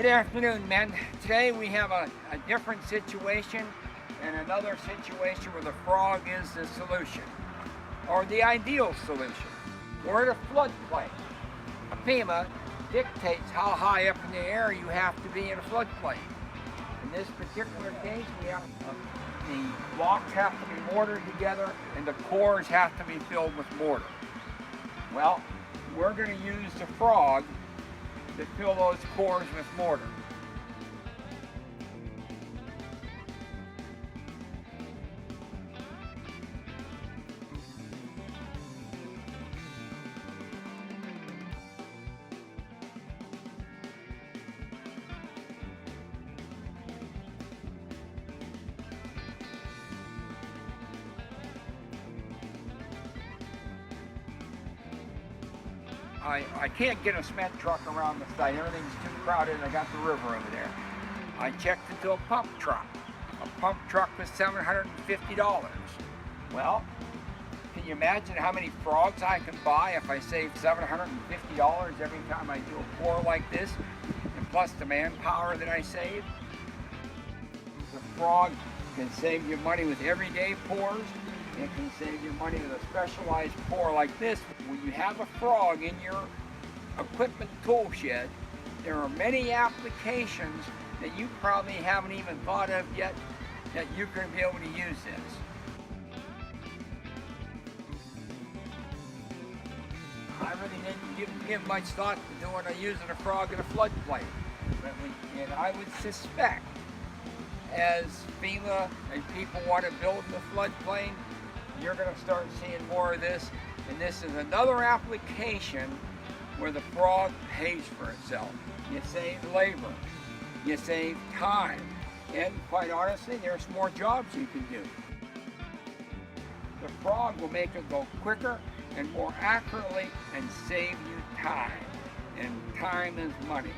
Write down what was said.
Good afternoon, men. Today we have a different situation and another situation where the frog is the solution, or the ideal solution. We're at a floodplain. FEMA dictates how high up in the air you have to be in a floodplain. In this particular case, we have the blocks have to be mortared together and the cores have to be filled with mortar. Well, we're going to use the frog to fill those cores with mortar. I can't get a cement truck around the site. Everything's too crowded. I got the river over there. I checked into a pump truck. A pump truck was $750. Well, can you imagine how many frogs I can buy if I save $750 every time I do a pour like this, and plus the manpower that I save? The frog can save you money with everyday pours. It can save you money with a specialized pour like this. When you have a frog in your equipment tool shed, there are many applications that you probably haven't even thought of yet that you're going to be able to use this. I really didn't give much thought to using a frog in a floodplain. And I would suspect, as FEMA and people want to build in the floodplain, you're going to start seeing more of this, and this is another application where the frog pays for itself. You save labor, you save time, and quite honestly, there's more jobs you can do. The frog will make it go quicker and more accurately and save you time, and time is money.